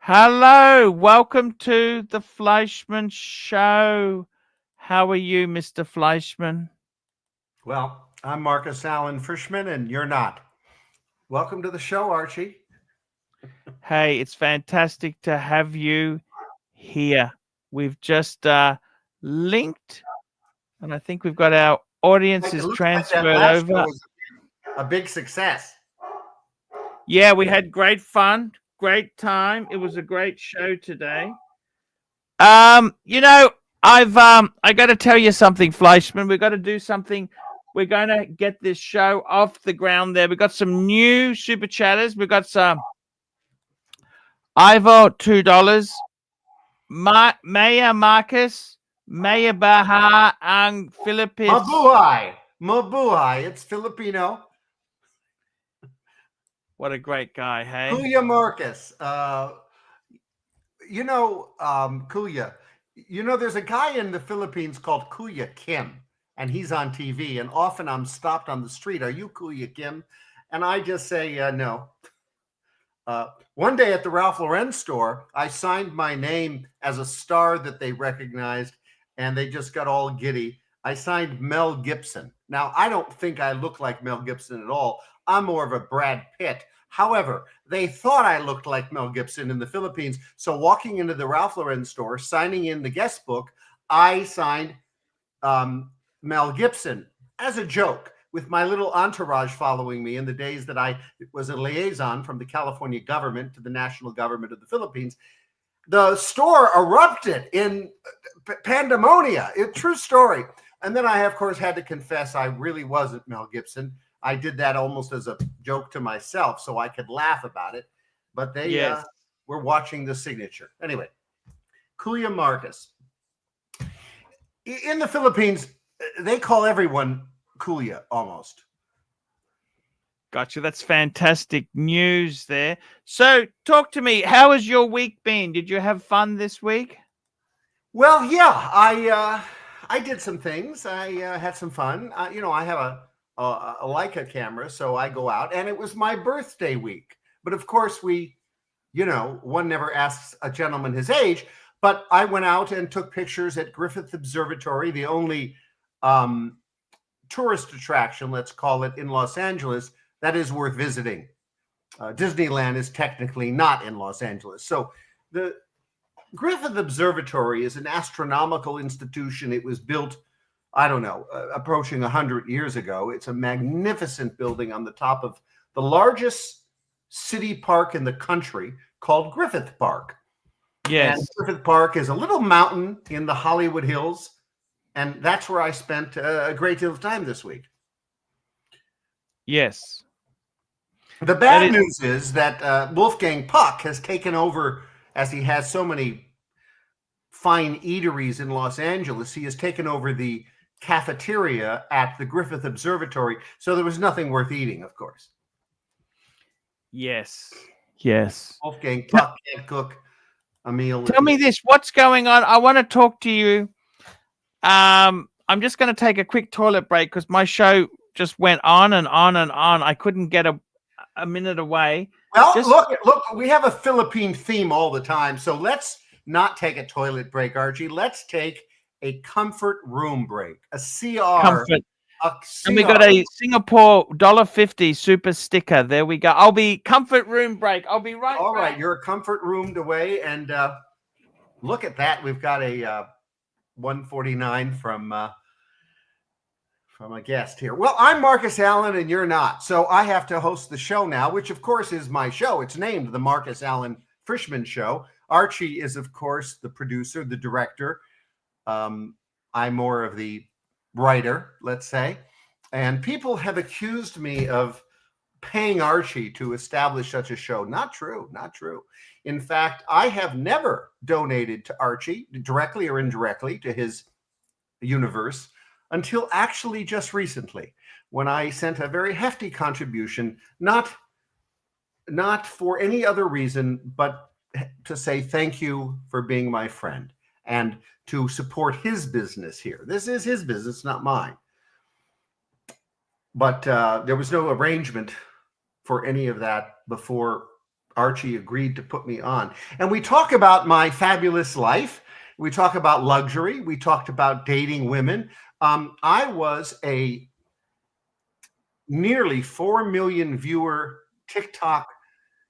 Hello, welcome to the Fleischman Show. How are you, Mr. Fleischman? Well, I'm Marcus Allen Frishman, and you're not. Welcome to the show, Archie. Hey, it's fantastic to have you here. We've just linked, and I think we've got our audience It is looks like that transferred last show over. was a big success. Yeah, we had great fun, great time. It was a great show today. I've I got to tell you something, Fleischman. We've got to do something. We're going to get this show off the ground there. We've got some new super chatters. We've got some Ivo $2. Maya Marcus, Maya Baha, and Philippines. Mabuhay. It's Filipino. What a great guy, hey? Kuya Marcus. Kuya. There's a guy in the Philippines called Kuya Kim, and he's on TV. And often I'm stopped on the street. Are you Kuya Kim? And I just say no. One day at the Ralph Lauren store, I signed my name as a star that they recognized, and they just got all giddy. I signed Mel Gibson. Now, I don't think I look like Mel Gibson at all. I'm more of a Brad Pitt. However, they thought I looked like Mel Gibson in the Philippines. So walking into the Ralph Lauren store, signing in the guest book, I signed Mel Gibson as a joke, with my little entourage following me in the days that I was a liaison from the California government to the national government of the Philippines. The store erupted in pandemonia. True story. And then I, of course, had to confess I really wasn't Mel Gibson. I did that almost as a joke to myself so I could laugh about it. But they were watching the signature. Anyway, Kuya Marcus. In the Philippines, they call everyone Kuya almost. Gotcha. That's fantastic news there. So talk to me. How has your week been? Did you have fun this week? Well, yeah, I did some things. I had some fun. I have a Leica camera, so I go out, and it was my birthday week. But of course, one never asks a gentleman his age. But I went out and took pictures at Griffith Observatory, the only tourist attraction, let's call it, in Los Angeles that is worth visiting. Disneyland is technically not in Los Angeles. So the Griffith Observatory is an astronomical institution. It was built, I don't know, approaching 100 years ago. It's a magnificent building on the top of the largest city park in the country called Griffith Park. Yes. And Griffith Park is a little mountain in the Hollywood Hills. And that's where I spent a great deal of time this week. Yes. The bad news is that Wolfgang Puck has taken over, as he has so many fine eateries in Los Angeles. He has taken over the cafeteria at the Griffith Observatory. So there was nothing worth eating, of course. Yes. Wolfgang Puck can't cook a meal. Tell me this. What's going on? I want to talk to you. I'm just going to take a quick toilet break because my show just went on and on and on. I couldn't get a minute away. Well, look, we have a Philippine theme all the time. So let's not take a toilet break, Archie. Let's take a comfort room break, a CR. Comfort. And we got a Singapore $1.50 super sticker. There we go. I'll be comfort room break. I'll be right All back. right, you're a comfort roomed away. And look at that. We've got a 149 from a guest here. Well, I'm Marcus Allen and you're not. So I have to host the show now, which of course is my show. It's named the Marcus Allen Frishman Show. Archie is, of course, the producer, the director. I'm more of the writer, let's say. And people have accused me of paying Archie to establish such a show. Not true. In fact, I have never donated to Archie, directly or indirectly, to his universe until actually just recently, when I sent a very hefty contribution, not for any other reason, but to say thank you for being my friend and to support his business here. This is his business, not mine. But there was no arrangement for any of that before Archie agreed to put me on. And we talk about my fabulous life. We talk about luxury. We talked about dating women. I was a nearly 4 million viewer TikTok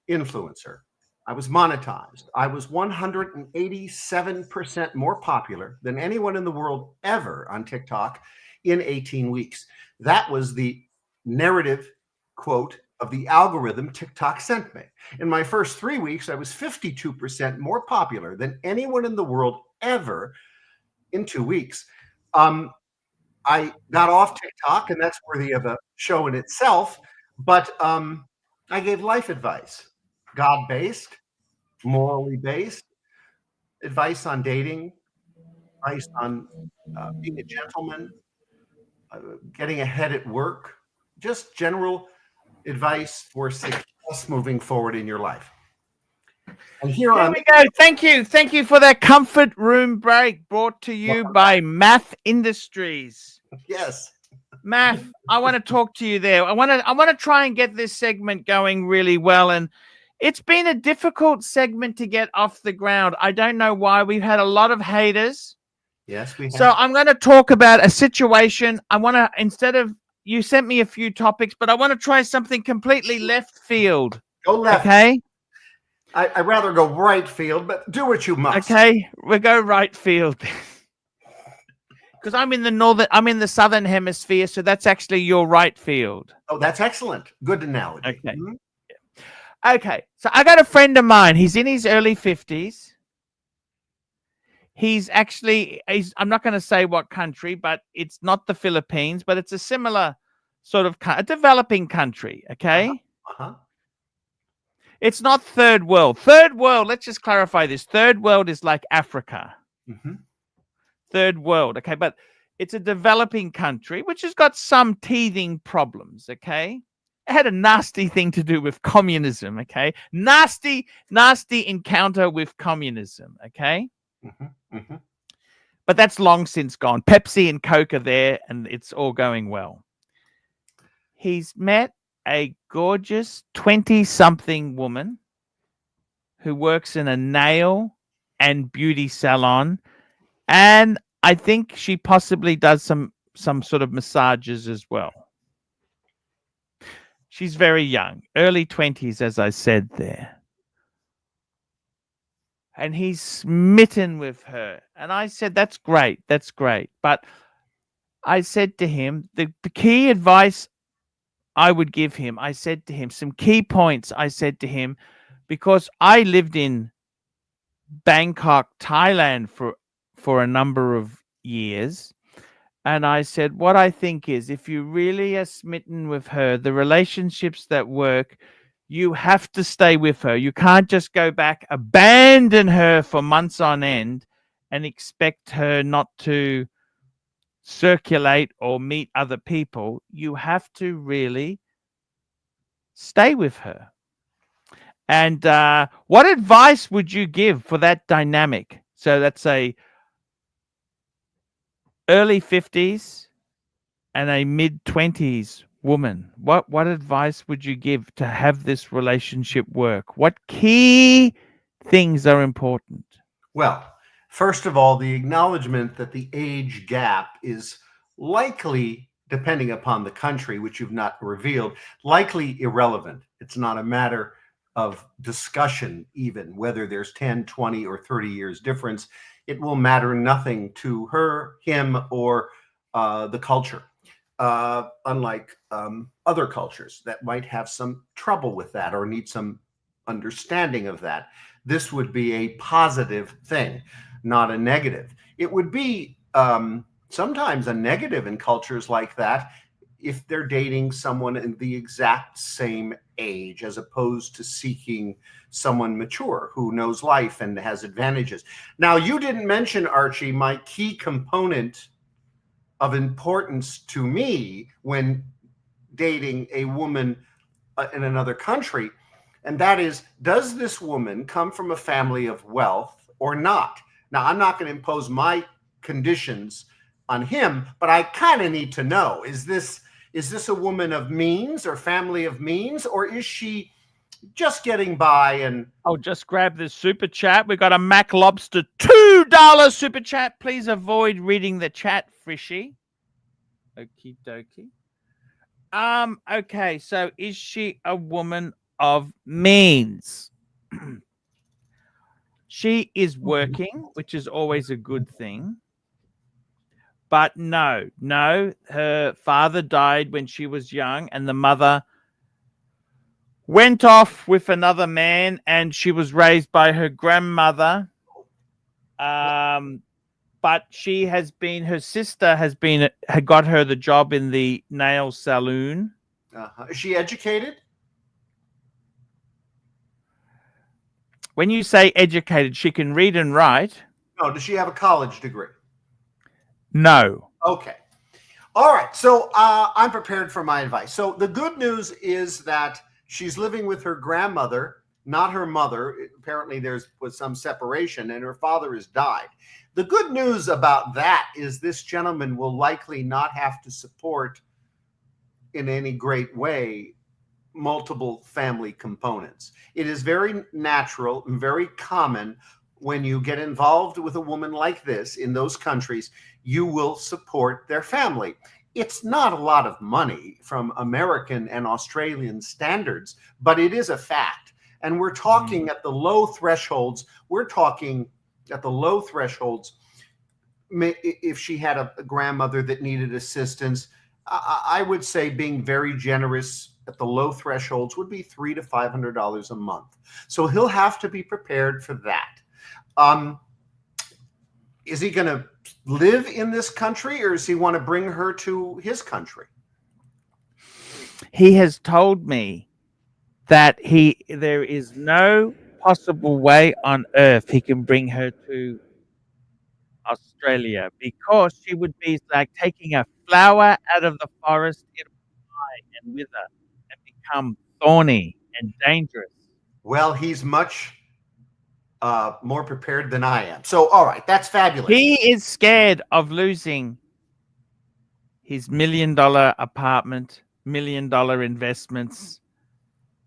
influencer. I was monetized. I was 187% more popular than anyone in the world ever on TikTok in 18 weeks. That was the narrative quote of the algorithm TikTok sent me. In my first 3 weeks, I was 52% more popular than anyone in the world ever in 2 weeks. I got off TikTok, and that's worthy of a show in itself. But I gave life advice, God-based, morally based, advice on dating, advice on being a gentleman, getting ahead at work, just general advice for success moving forward in your life. And here we go. Thank you for that comfort room break brought to you by Math Industries. Yes, Math, I want to talk to you there. I want to try and get this segment going really well, and it's been a difficult segment to get off the ground. I don't know why. We've had a lot of haters. Yes, we have. So I'm going to talk about a situation. I want to, instead of, you sent me a few topics, but I want to try something completely left field. Go left. Okay. I'd rather go right field, but do what you must. Okay, we'll go right field. Because I'm in the southern hemisphere, so that's actually your right field. Oh, that's excellent. Good analogy. Okay. Mm-hmm. Okay, so I got a friend of mine. He's in his early 50s. I'm not going to say what country, but it's not the Philippines, but it's a similar sort of a developing country, okay? Uh-huh. It's not third world. Third world, let's just clarify this. Third world is like Africa. Mm-hmm. Third world, okay? But it's a developing country, which has got some teething problems, okay? It had a nasty thing to do with communism, okay? Nasty encounter with communism, okay? Mm-hmm. Mm-hmm. But that's long since gone. Pepsi and Coke are there, and it's all going well. He's met a gorgeous 20-something woman who works in a nail and beauty salon, and I think she possibly does some sort of massages as well. She's very young, early 20s, as I said there. And he's smitten with her. And I said, that's great. But I said to him, the key advice I would give him, I said to him, some key points I said to him, because I lived in Bangkok, Thailand for a number of years. And I said, what I think is, if you really are smitten with her, the relationships that work, you have to stay with her. You can't just go back, abandon her for months on end and expect her not to circulate or meet other people. You have to really stay with her. And what advice would you give for that dynamic? So that's a early 50s and a mid-20s woman. What advice would you give to have this relationship work? What key things are important? Well, first of all, the acknowledgement that the age gap is likely, depending upon the country, which you've not revealed, likely irrelevant. It's not a matter of discussion, even whether there's 10, 20, or 30 years difference. It will matter nothing to her, him, or the culture. Unlike other cultures that might have some trouble with that or need some understanding of that. This would be a positive thing, not a negative. It would be sometimes a negative in cultures like that if they're dating someone in the exact same age, as opposed to seeking someone mature who knows life and has advantages. Now, you didn't mention, Archie, my key component of importance to me when dating a woman in another country, and that is, does this woman come from a family of wealth or not? Now, I'm not going to impose my conditions on him, but I kind of need to know, is this a woman of means or family of means, or is she just getting by. And I'll just grab this super chat. We got a Mac Lobster $2 super chat. Please avoid reading the chat, Fishy. Okie dokie. Okay, so is she a woman of means? She is working, which is always a good thing. But no, her father died when she was young, and the mother went off with another man, and she was raised by her grandmother. But she has been, her sister had got her the job in the nail saloon. Is she educated? When you say educated, she can read and write. No, does she have a college degree? No. Okay. All right. So I'm prepared for my advice. So the good news is that she's living with her grandmother, not her mother. Apparently was some separation and her father has died. The good news about that is this gentleman will likely not have to support in any great way multiple family components. It is very natural and very common when you get involved with a woman like this in those countries, you will support their family. It's not a lot of money from American and Australian standards, but it is a fact. And we're talking at the low thresholds. We're talking at the low thresholds. If she had a grandmother that needed assistance, I would say being very generous at the low thresholds would be $300 to $500 a month. So he'll have to be prepared for that. Is he going to live in this country, or does he want to bring her to his country? He has told me that there is no possible way on earth he can bring her to Australia, because she would be like taking a flower out of the forest. It would die and wither and become thorny and dangerous. Well, he's much more prepared than I am. So, all right, that's fabulous. He is scared of losing his $1 million apartment, $1 million investments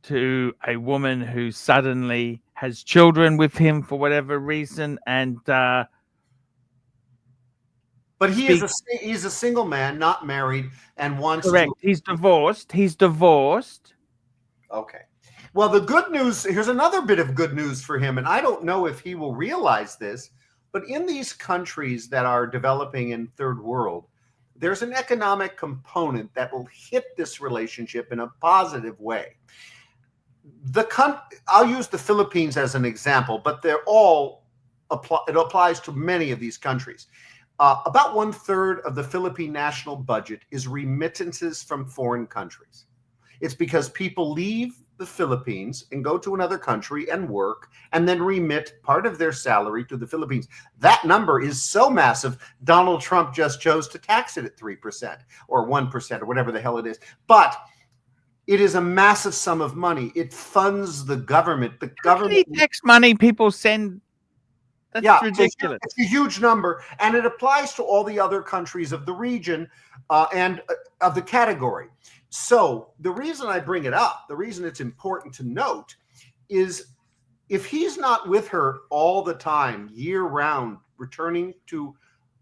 to a woman who suddenly has children with him for whatever reason. And but he's a single man, not married, and wants correct. He's divorced. Okay. Well, the good news, here's another bit of good news for him, and I don't know if he will realize this, but in these countries that are developing in third world, there's an economic component that will hit this relationship in a positive way. I'll use the Philippines as an example, but it applies to many of these countries. About 1/3 of the Philippine national budget is remittances from foreign countries. It's because people leave the Philippines and go to another country and work and then remit part of their salary to the Philippines. That number is so massive, Donald Trump just chose to tax it at 3% or 1% or whatever the hell it is. But it is a massive sum of money. It funds the government. The government tax money people send. That's ridiculous. It's a huge number, and it applies to all the other countries of the region and of the category. So the reason I bring it up, the reason it's important to note, is if he's not with her all the time, year round, returning to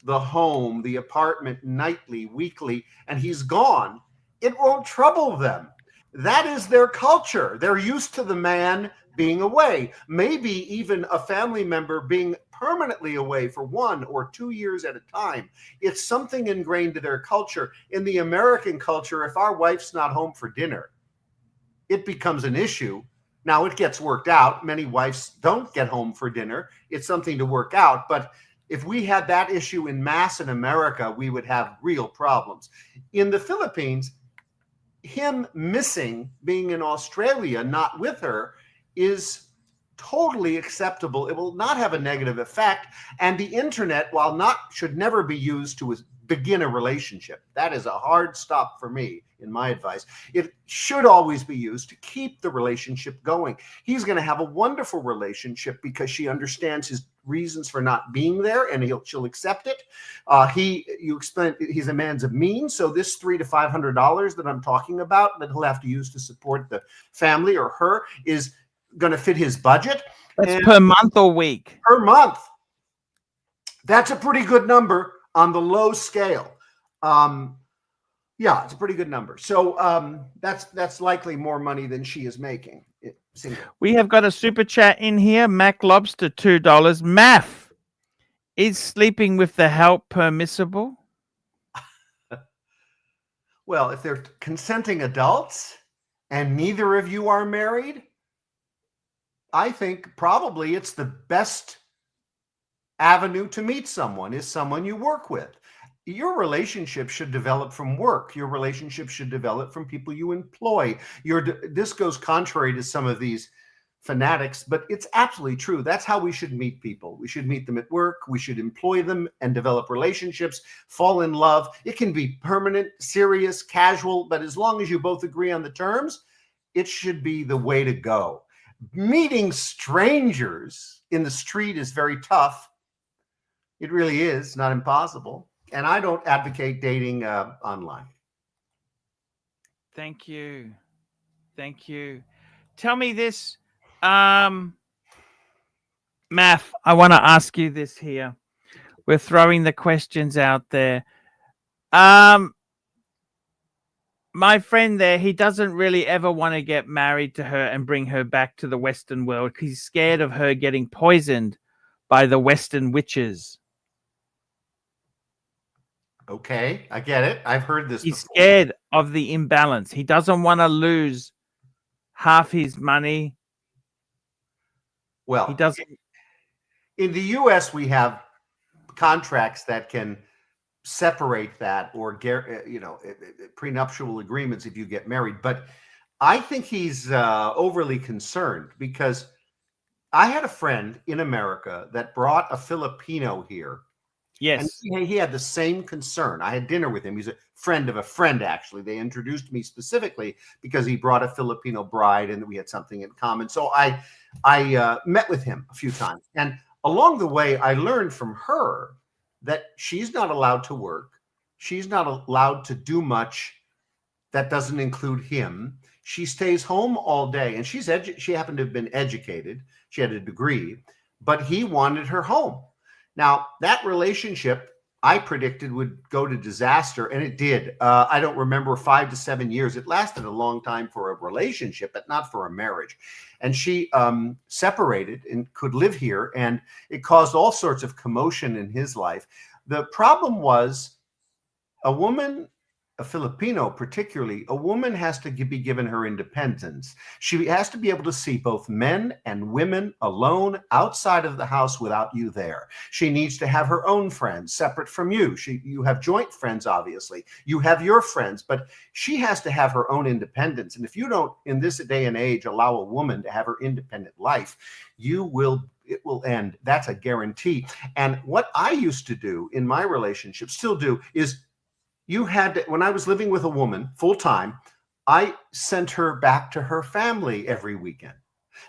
the home, the apartment, nightly, weekly, and he's gone, it won't trouble them. That is their culture. They're used to the man being away, maybe even a family member being permanently away for 1 or 2 years at a time. It's something ingrained to their culture. In the American culture, if our wife's not home for dinner, it becomes an issue. Now it gets worked out. Many wives don't get home for dinner. It's something to work out. But if we had that issue in mass in America, we would have real problems. In the Philippines, him missing, being in Australia, not with her, is totally acceptable. It will not have a negative effect. And the internet, while should never be used to begin a relationship. That is a hard stop for me, in my advice. It should always be used to keep the relationship going. He's going to have a wonderful relationship because she understands his reasons for not being there, and she'll accept it. You explain he's a man of means, so this $300 to $500 that I'm talking about that he'll have to use to support the family or her is going to fit his budget. That's per month or week? Per month. That's a pretty good number on the low scale. Yeah, it's a pretty good number. So that's likely more money than she is making. We have got a super chat in here. Mac Lobster, $2. Math, is sleeping with the help permissible? Well, if they're consenting adults and neither of you are married, I think probably it's the best avenue to meet someone is someone you work with. Your relationship should develop from work. Your relationship should develop from people you employ. This goes contrary to some of these fanatics, but it's absolutely true. That's how we should meet people. We should meet them at work. We should employ them and develop relationships, fall in love. It can be permanent, serious, casual, but as long as you both agree on the terms, it should be the way to go. Meeting strangers in the street is very tough. It really is not impossible. And I don't advocate dating online. Thank you. Thank you. Tell me this, Math, I want to ask you this here. We're throwing the questions out there. My friend there, he doesn't really ever want to get married to her and bring her back to the Western world. He's scared of her getting poisoned by the Western witches. Okay, I get it. I've heard this He's before. scared of the imbalance. He doesn't want to lose half his money. Well, he doesn't. In the U.S., we have contracts that can separate that, or prenuptial agreements if you get married. But I think he's overly concerned, because I had a friend in America that brought a Filipino here. Yes. And he had the same concern. I had dinner with him. He's a friend of a friend, actually. They introduced me specifically because he brought a Filipino bride and we had something in common. So I met with him a few times. And along the way, I learned from her that she's not allowed to work. She's not allowed to do much that doesn't include him. She stays home all day. And she happened to have been educated. She had a degree, but he wanted her home. Now, that relationship, I predicted, would go to disaster, and it did. I don't remember, 5 to 7 years. It lasted a long time for a relationship, but not for a marriage. And she separated and could live here, and it caused all sorts of commotion in his life. The problem was a woman, a Filipino particularly, a woman has to be given her independence. She has to be able to see both men and women alone outside of the house without you there. She needs to have her own friends separate from you. You have joint friends, obviously. You have your friends, but she has to have her own independence. And if you don't, in this day and age, allow a woman to have her independent life, it will end. That's a guarantee. And what I used to do in my relationship, still do, is when I was living with a woman full time, I sent her back to her family every weekend.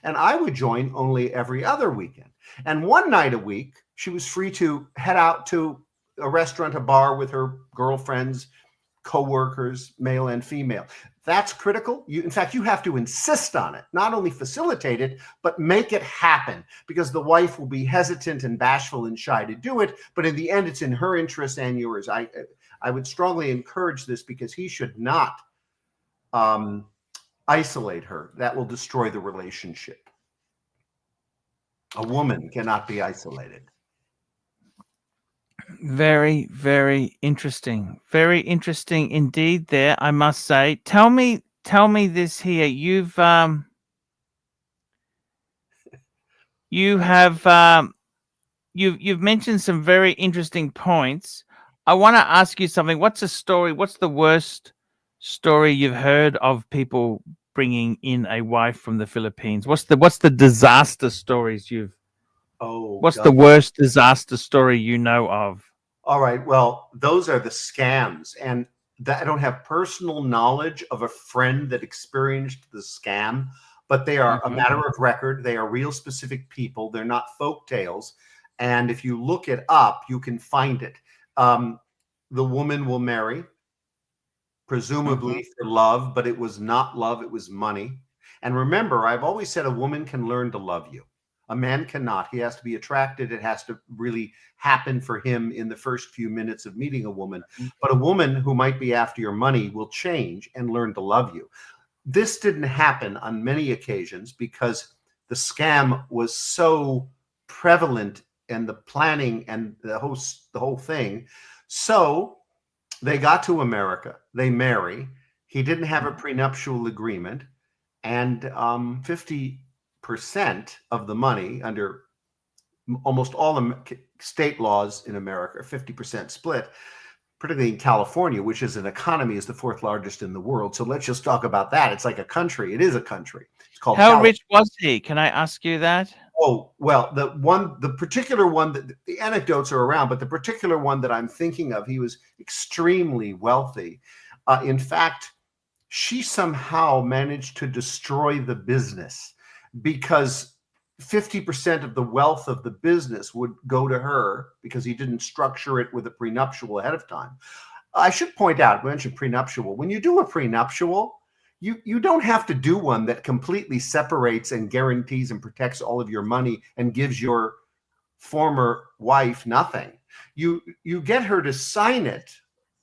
And I would join only every other weekend. And one night a week, she was free to head out to a restaurant, a bar with her girlfriends, co-workers, male and female. That's critical. In fact, you have to insist on it, not only facilitate it, but make it happen, because the wife will be hesitant and bashful and shy to do it. But in the end, it's in her interest and yours. I would strongly encourage this, because he should not isolate her. That will destroy the relationship. A woman cannot be isolated. Very, very interesting. Very interesting indeed there, I must say. Tell me this here. You've mentioned some very interesting points. I want to ask you something. What's the worst story you've heard of people bringing in a wife from the Philippines? What's the disaster stories what's God. the worst disaster story you know of? All right. Well, those are the scams. And that I don't have personal knowledge of a friend that experienced the scam, but they are a matter of record. They are real specific people. They're not folk tales. And if you look it up, you can find it. The woman will marry, presumably for love, but it was not love, it was money. And remember, I've always said a woman can learn to love you. A man cannot. He has to be attracted. It has to really happen for him in the first few minutes of meeting a woman. But a woman who might be after your money will change and learn to love you. This didn't happen on many occasions because the scam was so prevalent and the planning and the whole thing. So they got to America. They marry. He didn't have a prenuptial agreement. And 50% of the money under almost all state laws in America, 50% split, particularly in California, which is an economy, is the fourth largest in the world. So let's just talk about that. It's like a country. It is a country. It's called How rich was he? Can I ask you that? Oh, well, the particular one that the anecdotes are around, but the particular one that I'm thinking of, he was extremely wealthy. In fact, she somehow managed to destroy the business because 50% of the wealth of the business would go to her because he didn't structure it with a prenuptial ahead of time. I should point out, I mentioned prenuptial. When you do a prenuptial, you don't have to do one that completely separates and guarantees and protects all of your money and gives your former wife nothing. You get her to sign it,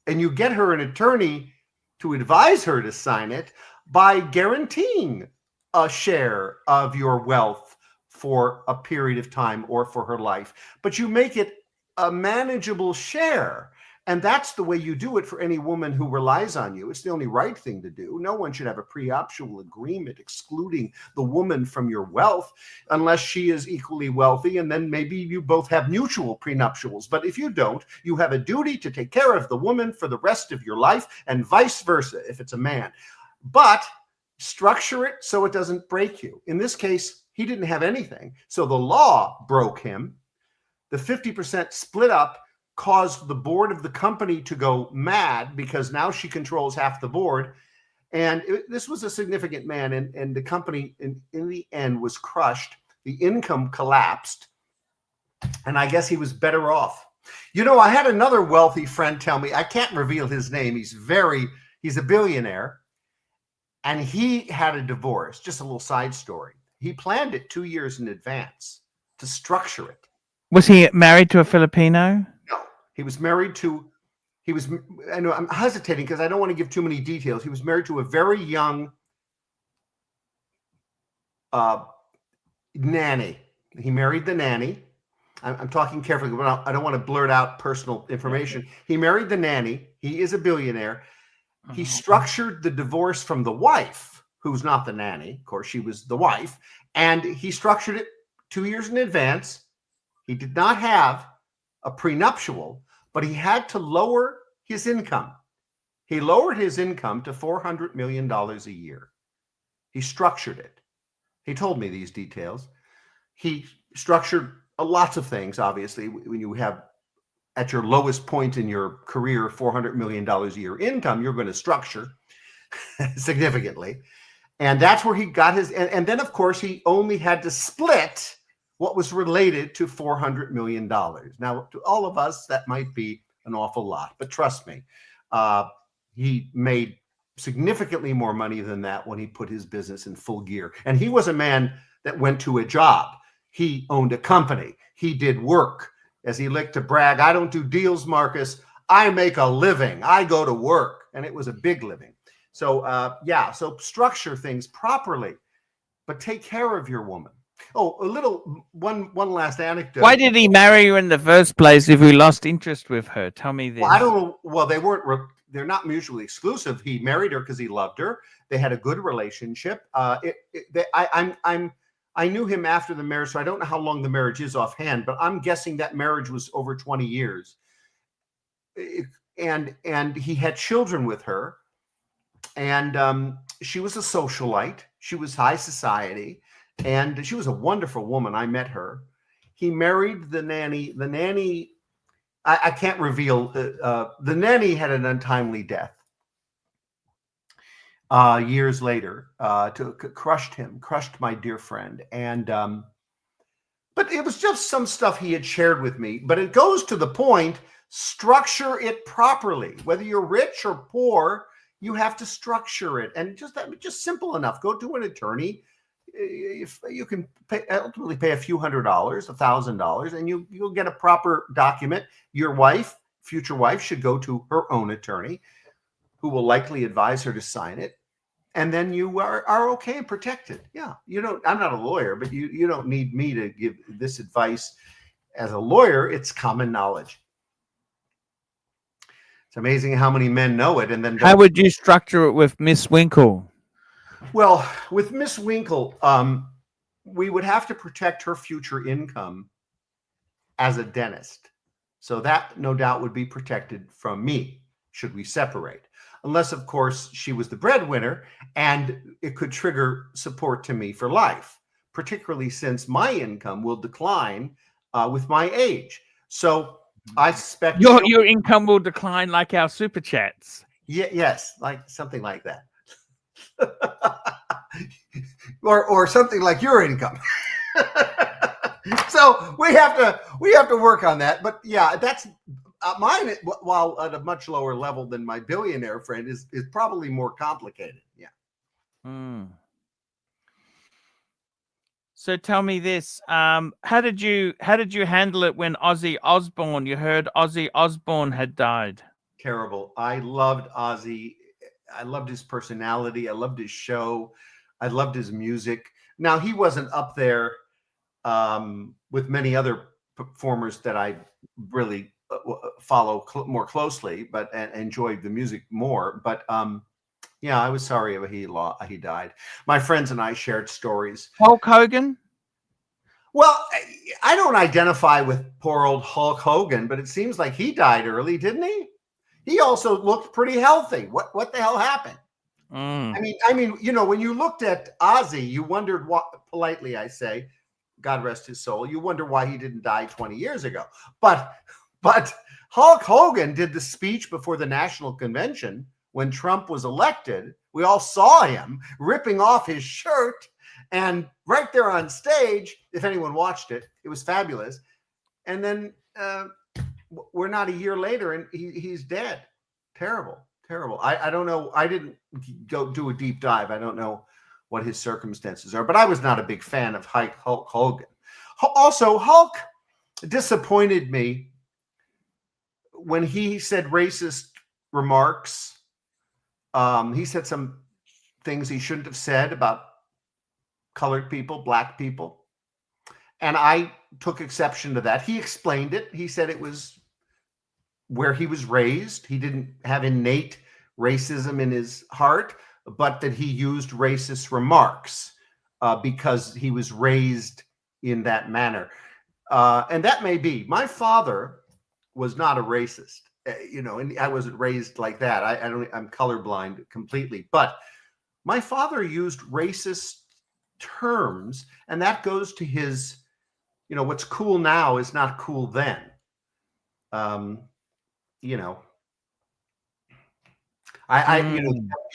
and you get her an attorney to advise her to sign it by guaranteeing a share of your wealth for a period of time or for her life. But you make it a manageable share. And that's the way you do it for any woman who relies on you. It's the only right thing to do. No one should have a prenuptial agreement excluding the woman from your wealth unless she is equally wealthy. And then maybe you both have mutual prenuptials. But if you don't, you have a duty to take care of the woman for the rest of your life and vice versa if it's a man. But structure it so it doesn't break you. In this case, he didn't have anything. So the law broke him. The 50% split up caused the board of the company to go mad because now she controls half the board. And this was a significant man. And the company in the end was crushed. The income collapsed. And I guess he was better off. You know, I had another wealthy friend tell me, I can't reveal his name. He's a billionaire. And he had a divorce, just a little side story. He planned it 2 years in advance to structure it. Was he married to a Filipino? No, he was married to, I know I'm hesitating because I don't want to give too many details. He was married to a very young nanny. He married the nanny. I'm talking carefully, but I don't want to blurt out personal information. He married the nanny. He is a billionaire. He structured the divorce from the wife, who's not the nanny. Of course, she was the wife. And he structured it 2 years in advance. He did not have a prenuptial, but he had to lower his income. He lowered his income to $400 million a year. He structured it. He told me these details. He structured lots of things, obviously. When you have, at your lowest point in your career, $400 million a year income, you're going to structure significantly. And that's where he got his, and then, of course, he only had to split what was related to $400 million. Now, to all of us, that might be an awful lot, but trust me, he made significantly more money than that when he put his business in full gear. And he was a man that went to a job. He owned a company. He did work. As he liked to brag, I don't do deals, Marcus. I make a living. I go to work. And it was a big living. So, so structure things properly, but take care of your woman. Oh, one last anecdote. Why did he marry you in the first place if he lost interest with her? Tell me this. Well, I don't know. Well, they're not mutually exclusive. He married her because he loved her. They had a good relationship. I knew him after the marriage, so I don't know how long the marriage is offhand, but I'm guessing that marriage was over 20 years. And he had children with her, and she was a socialite. She was high society. And she was a wonderful woman. I met her. He married the nanny. The nanny I can't reveal. The nanny had an untimely death years later. Crushed my dear friend, and but it was just some stuff he had shared with me. But it goes to the point: structure it properly. Whether you're rich or poor, you have to structure it, and just simple enough. Go to an attorney. If you can ultimately pay a few $100s, $1,000, and you'll get a proper document. Your future wife, should go to her own attorney, who will likely advise her to sign it, and then you are okay and protected. Yeah, I'm not a lawyer, but you don't need me to give this advice as a lawyer. It's common knowledge. It's amazing how many men know it, and then how would you structure it with Miss Winkle? Well, with Miss Winkle, we would have to protect her future income as a dentist. So that no doubt would be protected from me should we separate. Unless, of course, she was the breadwinner and it could trigger support to me for life, particularly since my income will decline with my age. So I suspect your income will decline like our super chats. Yes, like something like that. or something like your income. So we have to work on that. But yeah, that's mine. While at a much lower level than my billionaire friend, is probably more complicated. Yeah. So tell me this: how did you handle it when Ozzy Osbourne? You heard Ozzy Osbourne had died. Terrible. I loved Ozzy. I loved his personality. I loved his show. I loved his music. Now, he wasn't up there with many other performers that I really follow more closely, but and enjoyed the music more. But yeah, I was sorry he died. My friends and I shared stories. Hulk Hogan? Well, I don't identify with poor old Hulk Hogan, but it seems like he died early, didn't he? He also looked pretty healthy. What the hell happened? I mean, when you looked at Ozzy, you wondered what, politely I say, God rest his soul, you wonder why he didn't die 20 years ago. But Hulk Hogan did the speech before the National Convention when Trump was elected. We all saw him ripping off his shirt, and right there on stage, if anyone watched it, it was fabulous. And then we're not a year later and he's dead. Terrible. I don't know. I didn't go do a deep dive. I don't know what his circumstances are, but I was not a big fan of Hulk Hogan. Also, Hulk disappointed me when he said racist remarks. He said some things he shouldn't have said about colored people, black people. And I took exception to that. He explained it. He said it was where he was raised. He didn't have innate racism in his heart, but that he used racist remarks because he was raised in that manner. And that may be. My father was not a racist, and I wasn't raised like that. I'm colorblind completely. But my father used racist terms, and that goes to his, what's cool now is not cool then. The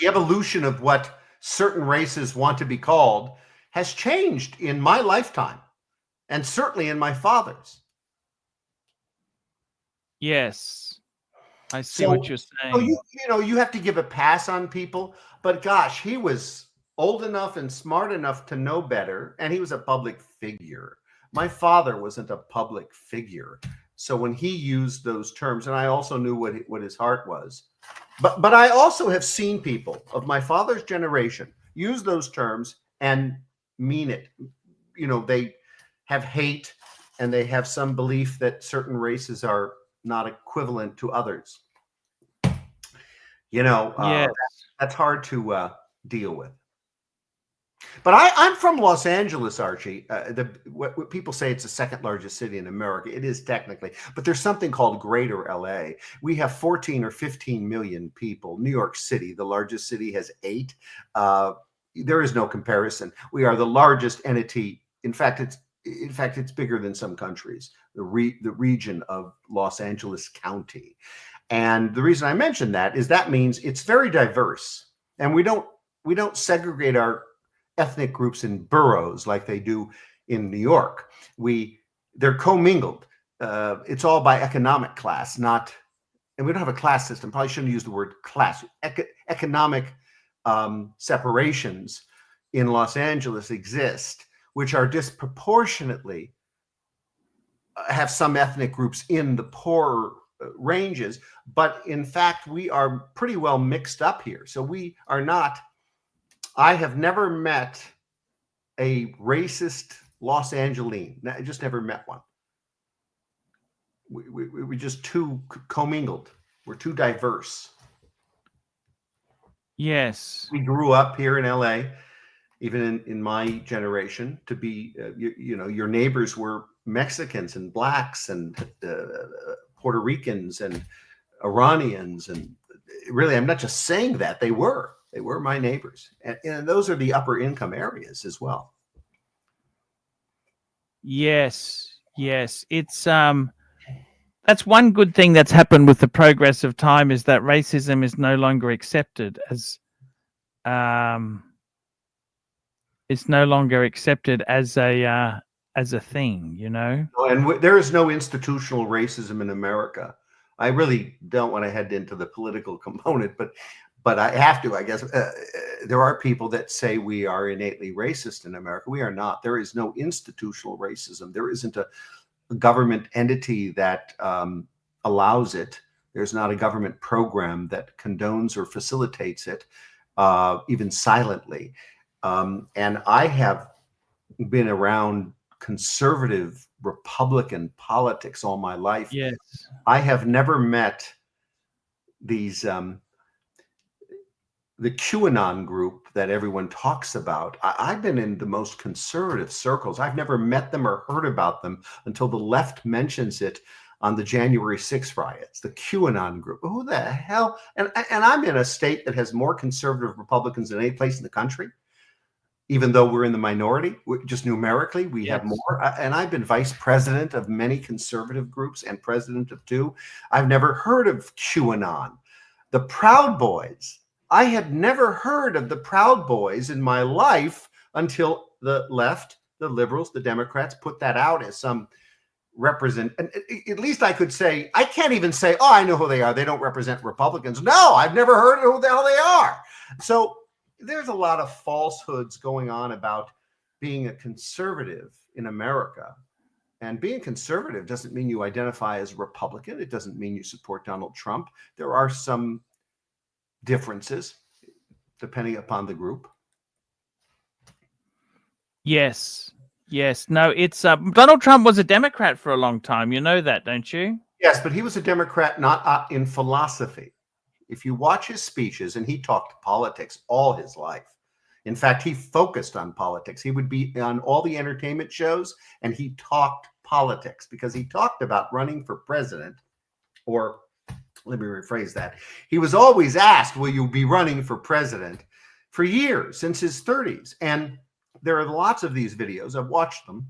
evolution of what certain races want to be called has changed in my lifetime, and certainly in my father's. Yes, I see what you're saying. So you have to give a pass on people, but gosh, he was old enough and smart enough to know better, and he was a public figure. My father wasn't a public figure. So when he used those terms, and I also knew what his heart was, but I also have seen people of my father's generation use those terms and mean it. They have hate and they have some belief that certain races are not equivalent to others. That's hard to deal with. But I'm from Los Angeles, Archie. What people say it's the second largest city in America. It is technically, but there's something called Greater LA. We have 14 or 15 million people. New York City, the largest city, has 8. There is no comparison. We are the largest entity. In fact, in fact, it's bigger than some countries, the region of Los Angeles County. And the reason I mention that is that means it's very diverse. And we don't segregate our ethnic groups in boroughs like they do in New York. They're commingled. It's all by economic class, not, and we don't have a class system. Probably shouldn't use the word class. Economic separations in Los Angeles exist, which are disproportionately have some ethnic groups in the poorer ranges, but in fact, we are pretty well mixed up here. So we are not, I have never met a racist Los Angeline. I just never met one. We're just too commingled. We're too diverse. Yes. We grew up here in LA, even in my generation, to be, your neighbors were Mexicans and blacks and Puerto Ricans and Iranians. And really, I'm not just saying that, they were my neighbors. And those are the upper income areas as well. Yes. It's, that's one good thing that's happened with the progress of time, is that racism is no longer accepted as, it's no longer accepted as a thing, you know. And there is no institutional racism in America. I really don't want to head into the political component, but I have to, I guess. There are people that say we are innately racist in America. We are not. There is no institutional racism. There isn't a government entity that allows it. There's not a government program that condones or facilitates it, even silently. And I have been around conservative Republican politics all my life. Yes. I have never met these the QAnon group that everyone talks about. I've been in the most conservative circles. I've never met them or heard about them until the left mentions it on the January 6th riots, the QAnon group. Who the hell? And I'm in a state that has more conservative Republicans than any place in the country, even though we're in the minority. Just numerically, we have more. And I've been vice president of many conservative groups and president of two. I've never heard of QAnon. The Proud Boys. I had never heard of the Proud Boys in my life until the left, the liberals, the Democrats put that out as some represent. And at least I could say, I can't even say, oh, I know who they are. They don't represent Republicans. No, I've never heard of who the hell they are. So there's a lot of falsehoods going on about being a conservative in America. And being conservative doesn't mean you identify as Republican. It doesn't mean you support Donald Trump. There are some differences depending upon the group. Yes. No, it's Donald Trump was a Democrat for a long time. You know that, don't you? Yes, but he was a Democrat not in philosophy. If you watch his speeches, and he talked politics all his life. In fact, he focused on politics. He would be on all the entertainment shows, and he talked politics because he talked about running for president. Or let me rephrase that. He was always asked, will you be running for president, for years, since his 30s. And there are lots of these videos. I've watched them.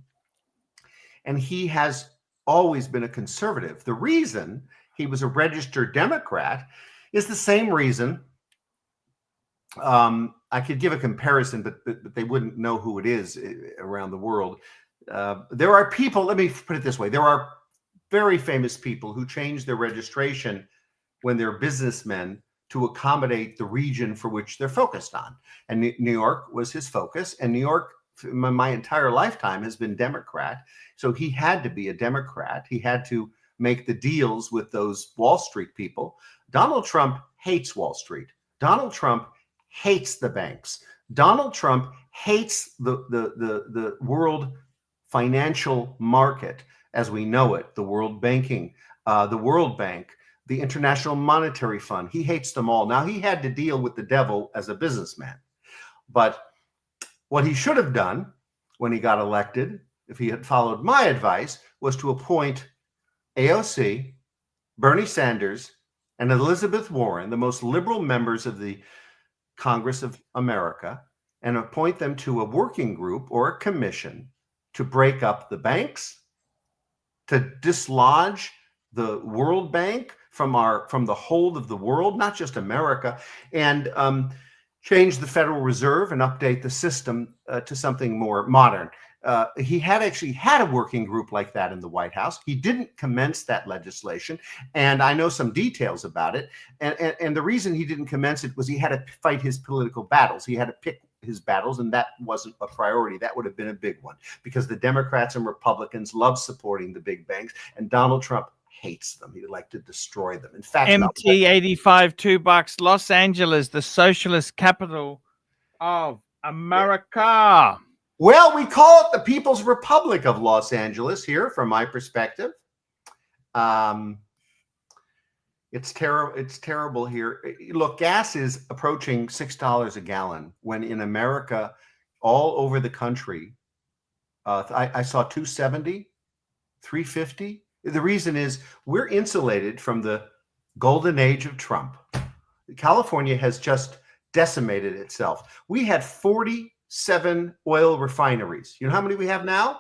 And he has always been a conservative. The reason he was a registered Democrat is the same reason. I could give a comparison, but they wouldn't know who it is around the world. There are people, let me put it this way. There are very famous people who change their registration when they're businessmen to accommodate the region for which they're focused on. And New York was his focus. And New York, my entire lifetime, has been Democrat. So he had to be a Democrat. He had to make the deals with those Wall Street people. Donald Trump hates Wall Street. Donald Trump hates the banks. Donald Trump hates the world financial market as we know it, the world banking, the World Bank, the International Monetary Fund. He hates them all. Now, he had to deal with the devil as a businessman. But what he should have done when he got elected, if he had followed my advice, was to appoint AOC, Bernie Sanders, and Elizabeth Warren, the most liberal members of the Congress of America, and appoint them to a working group or a commission to break up the banks, to dislodge the World Bank from the hold of the world, not just America, and change the Federal Reserve and update the system to something more modern. He had actually had a working group like that in the White House. He didn't commence that legislation, and I know some details about it. And the reason he didn't commence it was he had to fight his political battles. He had to pick his battles, and that wasn't a priority. That would have been a big one, because the Democrats and Republicans love supporting the big banks, and Donald Trump hates them. He'd like to destroy them. In fact, MT85 $2, Los Angeles, the socialist capital of America. Well, we call it the People's Republic of Los Angeles here, from my perspective. It's terrible. It's terrible here. Look, gas is approaching $6 a gallon, when in America, all over the country, I saw $2.70, $3.50. The reason is we're insulated from the golden age of Trump. California has just decimated itself. We had 47 oil refineries. You know how many we have now?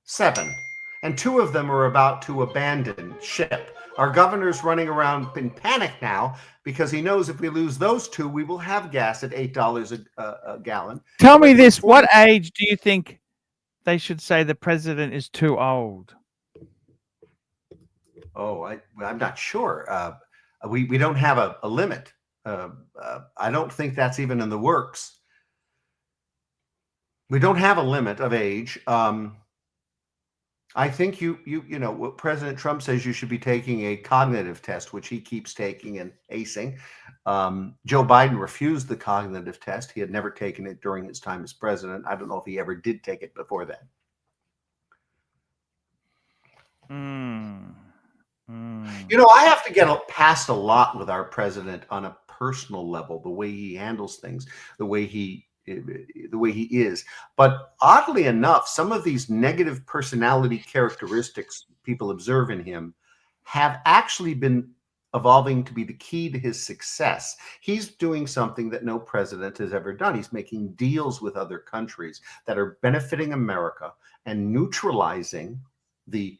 7. And 2 of them are about to abandon ship. Our governor's running around in panic now, because he knows if we lose those 2, we will have gas at $8 a gallon. Tell me this, what age do you think they should say the president is too old? Oh, I'm not sure. We don't have a limit. I don't think that's even in the works. We don't have a limit of age. I think you know what President Trump says, you should be taking a cognitive test, which he keeps taking and acing. Joe Biden refused the cognitive test. He had never taken it during his time as president. I don't know if he ever did take it before that. You know, I have to get past a lot with our president on a personal level, the way he handles things, the way he is. But oddly enough, some of these negative personality characteristics people observe in him have actually been evolving to be the key to his success. He's doing something that no president has ever done. He's making deals with other countries that are benefiting America and neutralizing the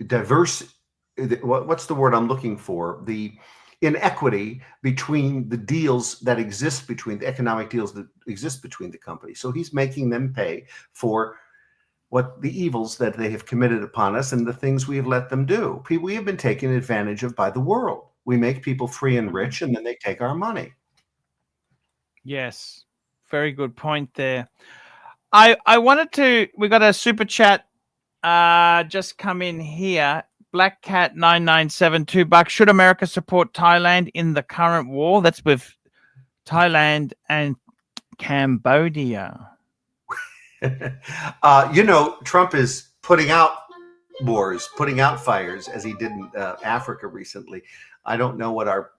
diverse, what's the word I'm looking for? The inequity between the deals that exist, between the economic deals that exist between the companies. So he's making them pay for what the evils that they have committed upon us and the things we have let them do. We have been taken advantage of by the world. We make people free and rich, and then they take our money. Yes, very good point there. I wanted to, we got a super chat just come in here. Black Cat 997 $2. Should America support Thailand in the current war? That's with Thailand and Cambodia. You know, Trump is putting out wars, putting out fires, as he did in Africa recently. I don't know what our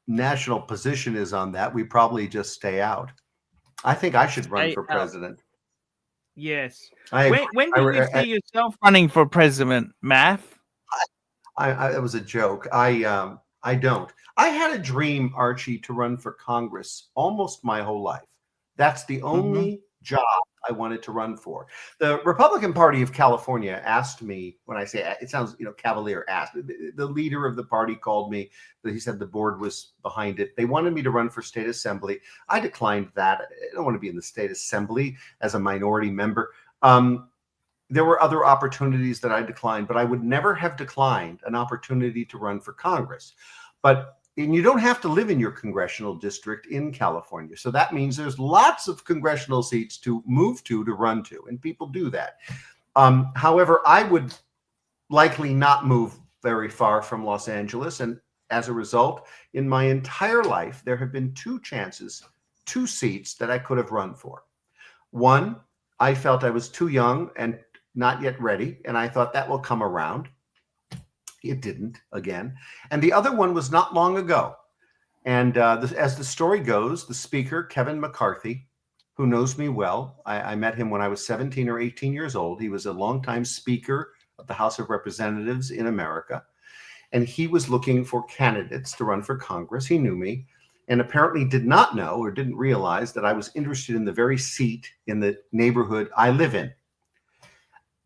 national position is on that. We probably just stay out. I think I should run for president. Yes. When do you see yourself running for president, Math? It was a joke. I don't. I had a dream, Archie, to run for Congress almost my whole life. That's the only job I wanted to run for. The Republican Party of California asked me, when I say it sounds, cavalier, asked. The leader of the party called me. He said the board was behind it. They wanted me to run for state assembly. I declined that. I don't want to be in the state assembly as a minority member. There were other opportunities that I declined, but I would never have declined an opportunity to run for Congress. And you don't have to live in your congressional district in California. So that means there's lots of congressional seats to move to run to, and people do that. However, I would likely not move very far from Los Angeles. And as a result, in my entire life, there have been 2 chances, 2 seats that I could have run for. One, I felt I was too young and not yet ready, and I thought that will come around. It didn't, again. And the other one was not long ago. And as the story goes, the speaker, Kevin McCarthy, who knows me well, I met him when I was 17 or 18 years old. He was a longtime speaker of the House of Representatives in America. And he was looking for candidates to run for Congress. He knew me. and apparently did not know or didn't realize that I was interested in the very seat in the neighborhood I live in.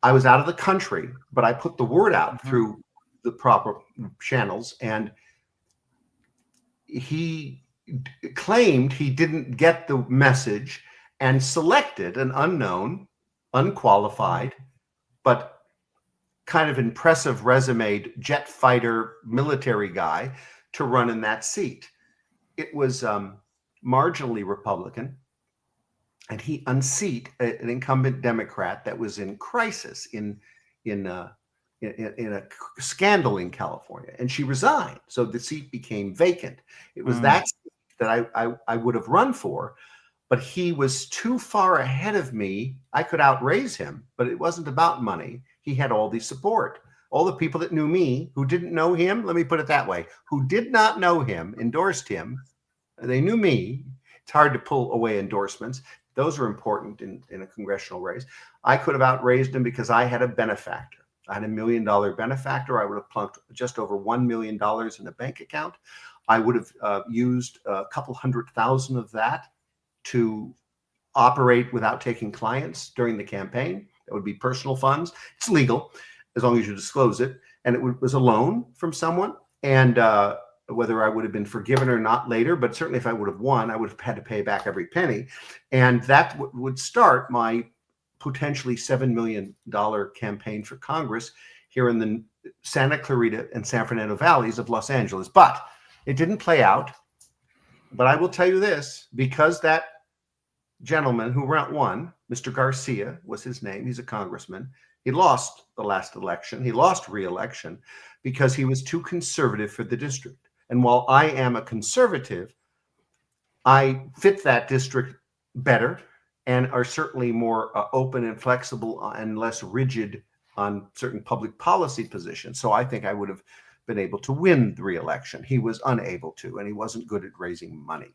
I was out of the country, but I put the word out through the proper channels, and he claimed he didn't get the message and selected an unknown, unqualified, but kind of impressive resume jet fighter military guy to run in that seat. It was marginally Republican, and he unseated an incumbent Democrat that was in crisis in a scandal in California, and she resigned. So the seat became vacant. It was that seat that I would have run for, but he was too far ahead of me. I could outraise him, but it wasn't about money. He had all the support. All the people that knew me, who didn't know him, let me put it that way, who did not know him, endorsed him. They knew me. It's hard to pull away endorsements. Those are important in a congressional race. I could have outraised him because I had a benefactor. I had $1 million benefactor. I would have plunked just over $1 million in a bank account. I would have used a couple $100,000 of that to operate without taking clients during the campaign. That would be personal funds. It's legal as long as you disclose it. And it was a loan from someone. And whether I would have been forgiven or not later, but certainly if I would have won, I would have had to pay back every penny. And that would start my potentially $7 million campaign for Congress here in the Santa Clarita and San Fernando valleys of Los Angeles. But it didn't play out. But I will tell you this, because that gentleman who won, Mr. Garcia was his name, he's a congressman, he lost the last election. He lost re-election because he was too conservative for the district. And while I am a conservative, I fit that district better and are certainly more open and flexible and less rigid on certain public policy positions. So I think I would have been able to win the re-election. He was unable to, and he wasn't good at raising money.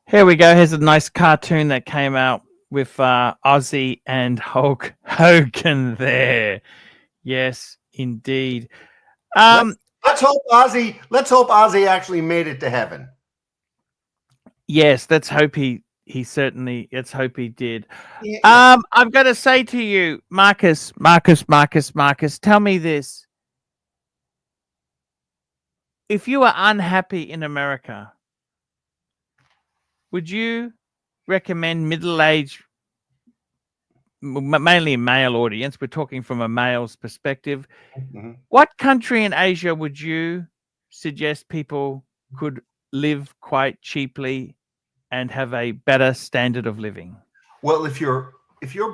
Here we go. Here's a nice cartoon that came out with Ozzy and Hogan there. Yes, indeed. Let's hope Ozzy actually made it to heaven. Yes, let's hope let's hope he did. Yeah. I've got to say to you, Marcus, tell me this. If you are unhappy in America, would you recommend middle-aged, mainly male audience, we're talking from a male's perspective, what country in Asia would you suggest people could live quite cheaply and have a better standard of living? Well, if you're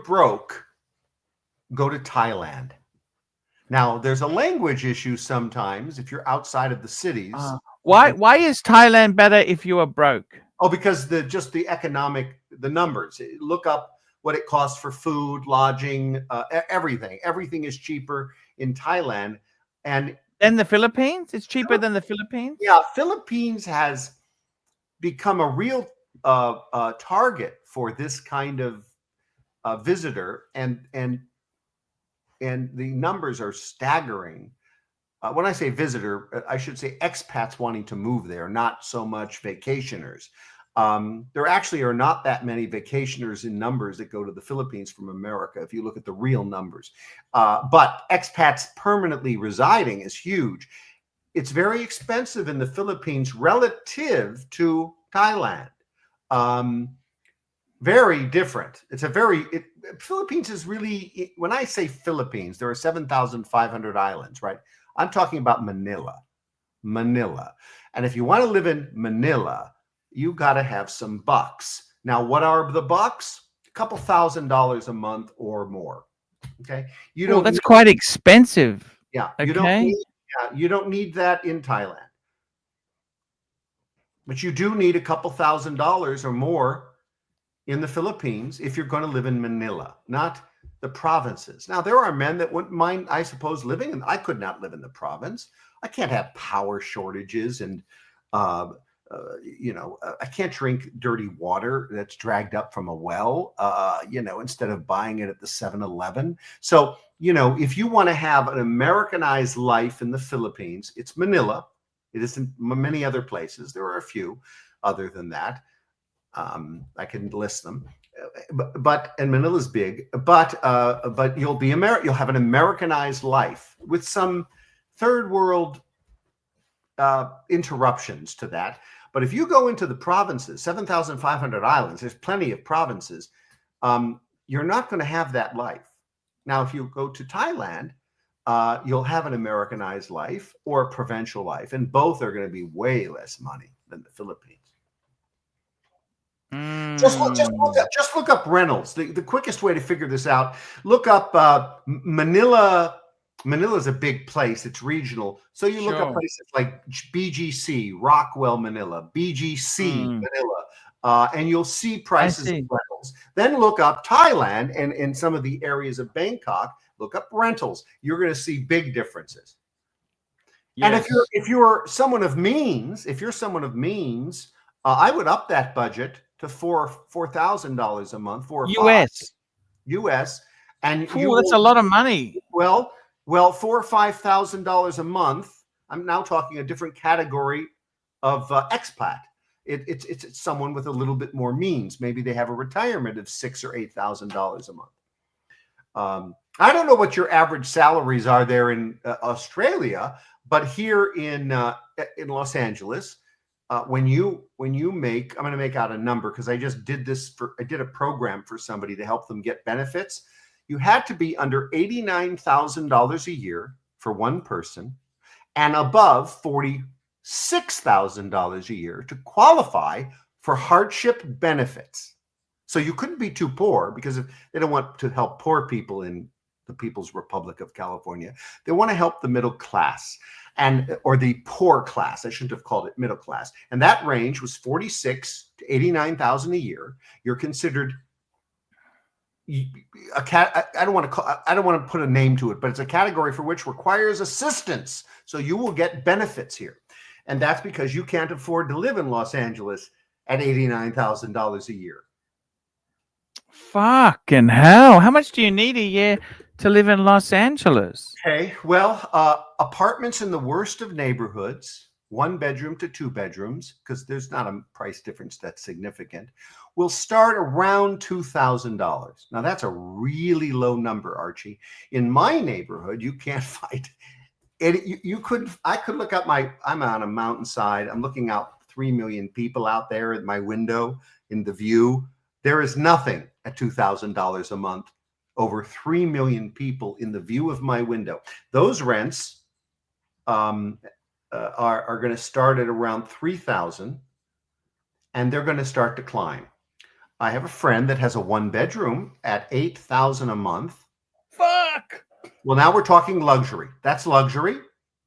broke, go to Thailand. Now, there's a language issue sometimes if you're outside of the cities. Why is Thailand better if you are broke? Oh, because the economic, the numbers. Look up what it costs for food, lodging, everything. Everything is cheaper in Thailand. And then the Philippines? It's cheaper than the Philippines? Yeah, Philippines has become a real target for this kind of visitor, and the numbers are staggering. When I say visitor, I should say expats wanting to move there, not so much vacationers. There actually are not that many vacationers in numbers that go to the Philippines from America, if you look at the real numbers. But expats permanently residing is huge. It's very expensive in the Philippines relative to Thailand. Very different. Philippines is really, when I say Philippines, there are 7,500 islands, right? I'm talking about Manila. And if you want to live in Manila, you got to have some bucks. Now, what are the bucks? A couple $1,000s a month or more. Okay. That's quite expensive. Yeah. Okay. You don't need that in Thailand. But you do need a couple $1,000s or more in the Philippines if you're going to live in Manila, not the provinces. Now, there are men that wouldn't mind, I suppose, living, and I could not live in the province. I can't have power shortages, and I can't drink dirty water that's dragged up from a well, instead of buying it at the 7-Eleven. So, if you want to have an Americanized life in the Philippines, it's Manila. It isn't many other places. There are a few other than that. I can list them, and Manila's big, but you'll have an Americanized life with some third world interruptions to that. But if you go into the provinces, 7,500 islands, there's plenty of provinces. You're not going to have that life. Now, if you go to Thailand, you'll have an Americanized life or a provincial life, and both are going to be way less money than the Philippines. Just look up rentals. The quickest way to figure this out, look up Manila. Manila's a big place. It's regional. So you look up places like BGC, Rockwell, Manila, BGC, Manila, and you'll see prices of rentals. Then look up Thailand and in some of the areas of Bangkok, look up rentals. You're going to see big differences. Yes. And if you're someone of means, I would up that budget to $4,000 a month, US, and that's a lot of money. Well, $4,000 or $5,000 a month. I'm now talking a different category of expat. It's someone with a little bit more means. Maybe they have a retirement of $6,000 or $8,000 a month. I don't know what your average salaries are there in Australia, but here in Los Angeles, when you make, I'm going to make out a number because I just did I did a program for somebody to help them get benefits. You had to be under $89,000 a year for one person and above $46,000 a year to qualify for hardship benefits. So you couldn't be too poor because they don't want to help poor people in the People's Republic of California. They want to help the middle class or the poor class. I shouldn't have called it middle class. And that range was $46,000 to $89,000 a year. You're considered I don't want to put a name to it, but it's a category for which requires assistance. So you will get benefits here. And that's because you can't afford to live in Los Angeles at $89,000 a year. Fucking hell. How much do you need a year to live in Los Angeles? Okay. Well, apartments in the worst of neighborhoods, 1 bedroom to 2 bedrooms, because there's not a price difference that's significant, will start around $2,000. Now, that's a really low number, Archie. In my neighborhood, you can't find it. I could look up I'm on a mountainside. I'm looking out 3 million people out there at my window in the view. There is nothing at $2,000 a month. Over 3 million people in the view of my window. Those rents are going to start at around $3,000, and they're going to start to climb. I have a friend that has a 1-bedroom at $8,000 a month. Fuck. Well, now we're talking luxury. That's luxury.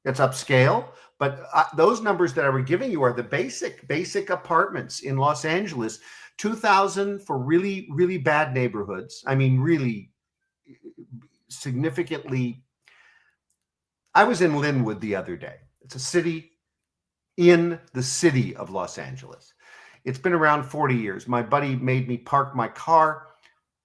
It's upscale. But those numbers that I were giving you are the basic apartments in Los Angeles. $2,000 for really, really bad neighborhoods. I mean, really significantly. I was in Linwood the other day. It's a city in the city of Los Angeles. It's been around 40 years. My buddy made me park my car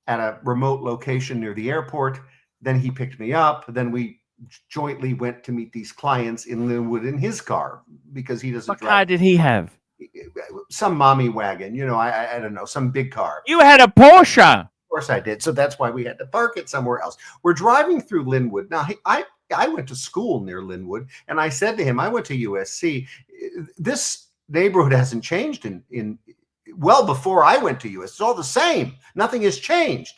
at a remote location near the airport. Then he picked me up. Then we jointly went to meet these clients in Linwood in his car because he doesn't drive. What car did he have? Some mommy wagon, I don't know, some big car. You had a Porsche. Of course I did. So that's why we had to park it somewhere else. We're driving through Linwood. Now, I went to school near Linwood, and I said to him, I went to USC. This neighborhood hasn't changed in well before I went to USC. It's all the same. Nothing has changed.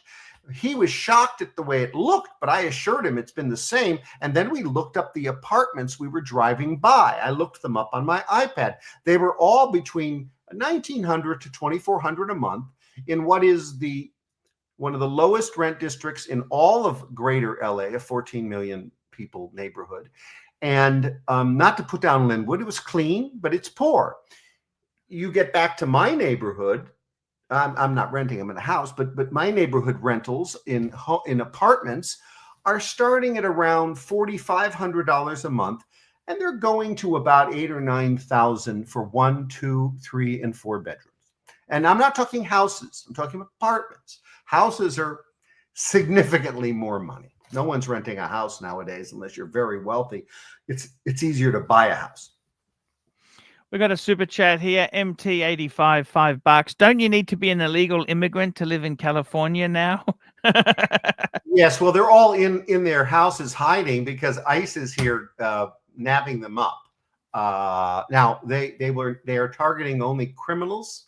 He was shocked at the way it looked, but I assured him it's been the same. And then we looked up the apartments we were driving by. I looked them up on my iPad. They were all between $1,900 to $2,400 a month in what is one of the lowest rent districts in all of greater LA, a 14 million people neighborhood. And not to put down Linwood, it was clean, but it's poor. You get back to my neighborhood. I'm not renting them in a house, but my neighborhood rentals in apartments are starting at around $4,500 a month, and they're going to about $8,000 or $9,000 for 1, 2, 3, and 4 bedrooms. And I'm not talking houses. I'm talking apartments. Houses are significantly more money. No one's renting a house nowadays unless you're very wealthy. It's easier to buy a house. We got a super chat here. MT85, $5. Don't you need to be an illegal immigrant to live in California now? Yes, well, they're all in their houses hiding because ICE is here nabbing them up. Now they are targeting only criminals,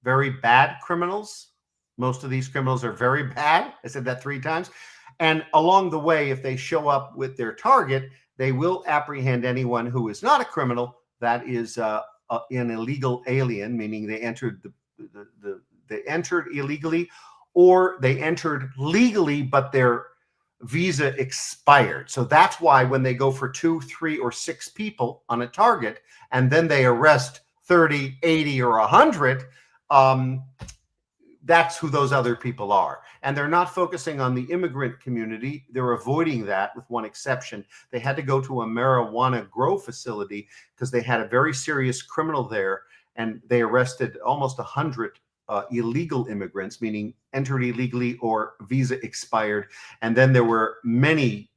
very bad criminals. Most of these criminals are very bad. I said that 3 times. And along the way, if they show up with their target, they will apprehend anyone who is not a criminal. That is an illegal alien, meaning they entered they entered illegally, or they entered legally, but their visa expired. So that's why when they go for 2, 3, or 6 people on a target, and then they arrest 30, 80, or 100, that's who those other people are. And they're not focusing on the immigrant community. They're avoiding that with one exception. They had to go to a marijuana grow facility because they had a very serious criminal there, and they arrested almost 100 illegal immigrants, meaning entered illegally or visa expired. And then there were many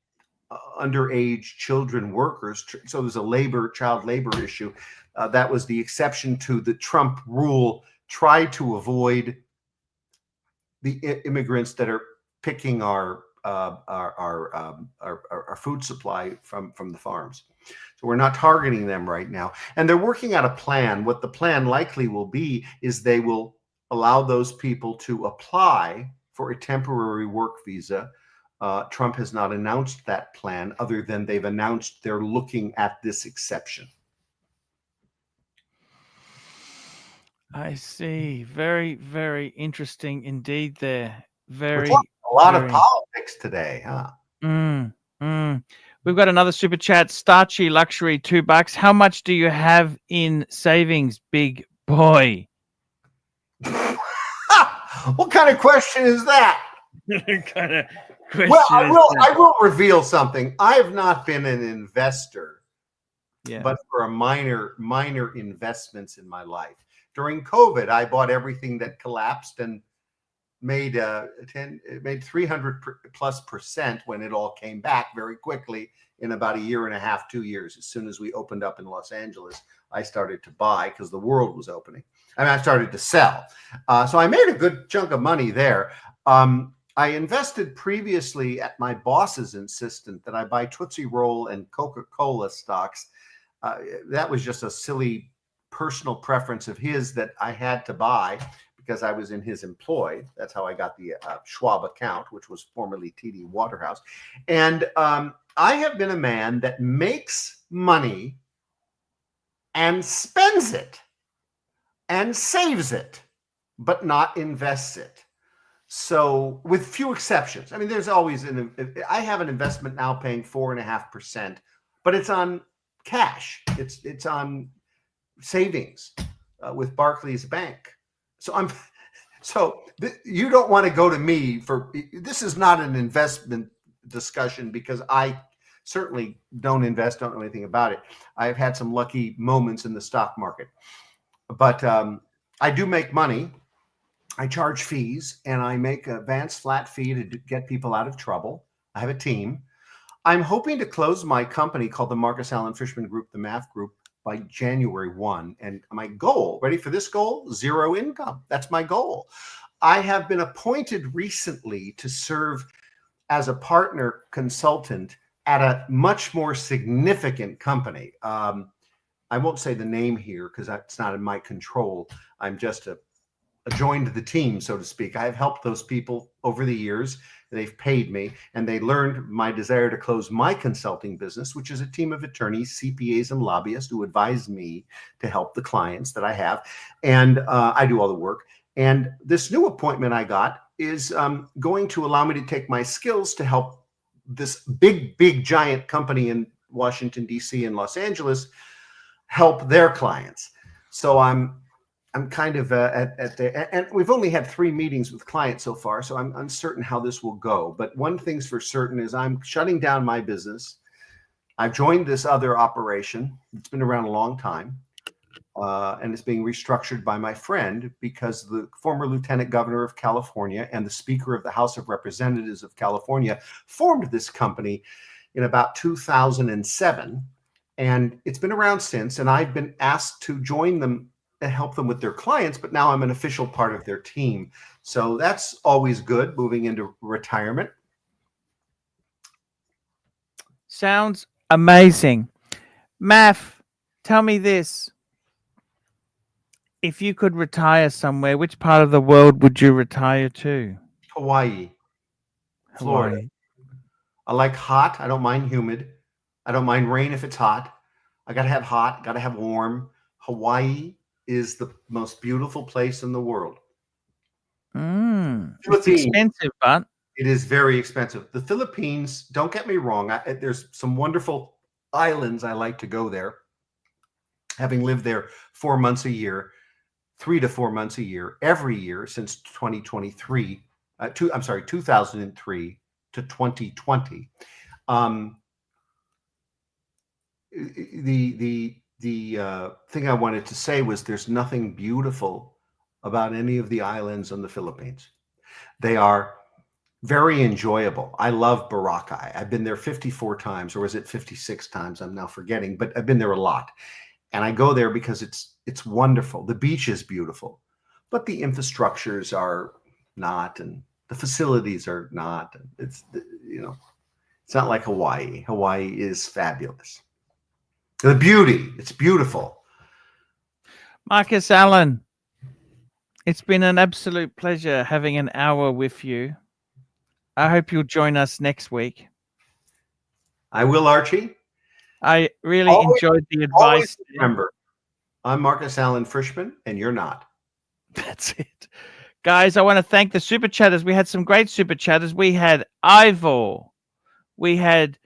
underage children workers. So there's a child labor issue. That was the exception to the Trump rule. Try to avoid the immigrants that are picking our food supply from the farms. So we're not targeting them right now. And they're working out a plan. What the plan likely will be is they will allow those people to apply for a temporary work visa. Trump has not announced that plan other than they've announced they're looking at this exception. I see. Very, very interesting indeed there. A lot of politics today, huh? We've got another super chat. Starchy Luxury, $2. How much do you have in savings, big boy? What kind of question is that? Kind of question well, I will reveal something. I have not been an investor, but for a minor investments in my life. During COVID, I bought everything that collapsed and made 300+% when it all came back very quickly in about 1.5 years, 2 years. As soon as we opened up in Los Angeles, I started to buy because the world was opening. I mean, I started to sell. So I made a good chunk of money there. I invested previously at my boss's insistence that I buy Tootsie Roll and Coca-Cola stocks. That was just a silly personal preference of his that I had to buy because I was in his employ. That's how I got the Schwab account, which was formerly TD Waterhouse. And I have been a man that makes money and spends it and saves it, but not invests it. So with few exceptions. I mean, there's always I have an investment now paying 4.5%, but it's on cash. It's on savings with Barclays Bank. So you don't want to go to me for this. Is not an investment discussion because I certainly don't invest, don't know anything about it. I've had some lucky moments in the stock market, but I do make money. I charge fees, and I make a advanced flat fee to get people out of trouble. I have a team. I'm hoping to close my company called the Marcus Allen Frishman Group, the Math Group, by January 1. And my goal, ready for this goal? 0 income. That's my goal. I have been appointed recently to serve as a partner consultant at a much more significant company. I won't say the name here because that's not in my control. I'm just joined the team, so to speak. I have helped those people over the years. They've paid me, and they learned my desire to close my consulting business, which is a team of attorneys, CPAs, and lobbyists who advise me to help the clients that I have. And I do all the work. And this new appointment I got is going to allow me to take my skills to help this big, giant company in Washington, D.C. and Los Angeles help their clients. So I'm kind of at the, and we've only had 3 meetings with clients so far, so I'm uncertain how this will go. But one thing's for certain is I'm shutting down my business. I've joined this other operation. It's been around a long time, and it's being restructured by my friend because the former Lieutenant Governor of California and the Speaker of the House of Representatives of California formed this company in about 2007. And it's been around since, and I've been asked to join them and help them with their clients, but now I'm an official part of their team. So that's always good, moving into retirement. Sounds amazing. Math, tell me this. If you could retire somewhere, which part of the world would you retire to? Hawaii, Florida. Hawaii. I like hot. I don't mind humid. I don't mind rain if it's hot. I got to have hot, got to have warm. Hawaii is the most beautiful place in the world. It's expensive, but it is very expensive. The Philippines, don't get me wrong, there's some wonderful islands I like to go there. Having lived there 4 months a year, 3 to 4 months a year, every year since 2003 to 2020. The thing I wanted to say was there's nothing beautiful about any of the islands in the Philippines. They are very enjoyable. I love Boracay. I've been there 54 times, or is it 56 times? I'm now forgetting, but I've been there a lot. And I go there because it's wonderful. The beach is beautiful, but the infrastructures are not, and the facilities are not. It's not like Hawaii. Hawaii is fabulous. The beauty, it's beautiful. Marcus Allen, it's been an absolute pleasure having an hour with you. I hope you'll join us next week. I will, Archie. I really enjoyed the advice. Remember, I'm Marcus Allen Frishman, and you're not. That's it. Guys, I want to thank the super chatters. We had some great super chatters. We had Ivor. We had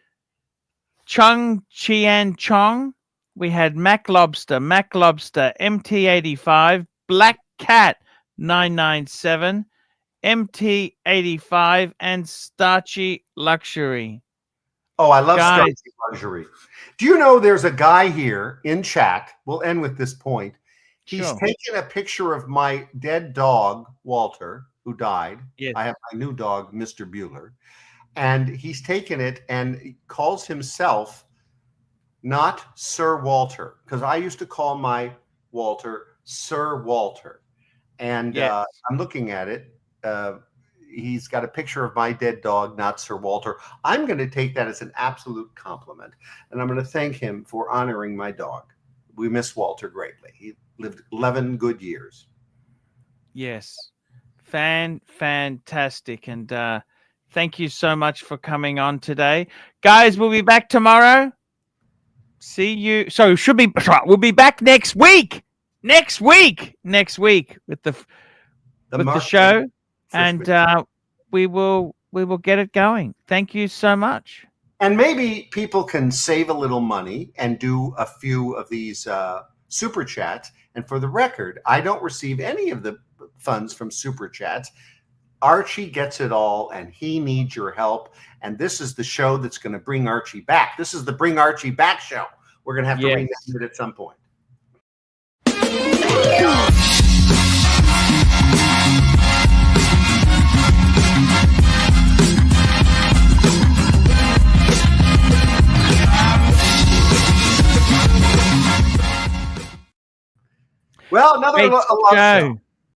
Chung Chian Chong. We had Mac Lobster, MT85, Black Cat 997, MT85, and Starchy Luxury. Oh, I love Starchy Luxury. Do you know there's a guy here in chat? We'll end with this point. He's taken a picture of my dead dog, Walter, who died. Yes. I have my new dog, Mr. Bueller. And he's taken it and he calls himself not Sir Walter, because I used to call my Walter Sir Walter. And yes. I'm looking at it. He's got a picture of my dead dog, not Sir Walter. I'm going to take that as an absolute compliment. And I'm going to thank him for honoring my dog. We miss Walter greatly. He lived 11 good years. Yes. Fantastic. And thank you so much for coming on today. Guys, we'll be back tomorrow. See you. So we'll be back next week. Next week with the show. And we will get it going. Thank you so much. And maybe people can save a little money and do a few of these super chats. And for the record, I don't receive any of the funds from super chats. Archie gets it all, and he needs your help. And this is the show that's going to bring Archie back. This is the Bring Archie Back show. We're going to have to rename it at some point. Well, another love show.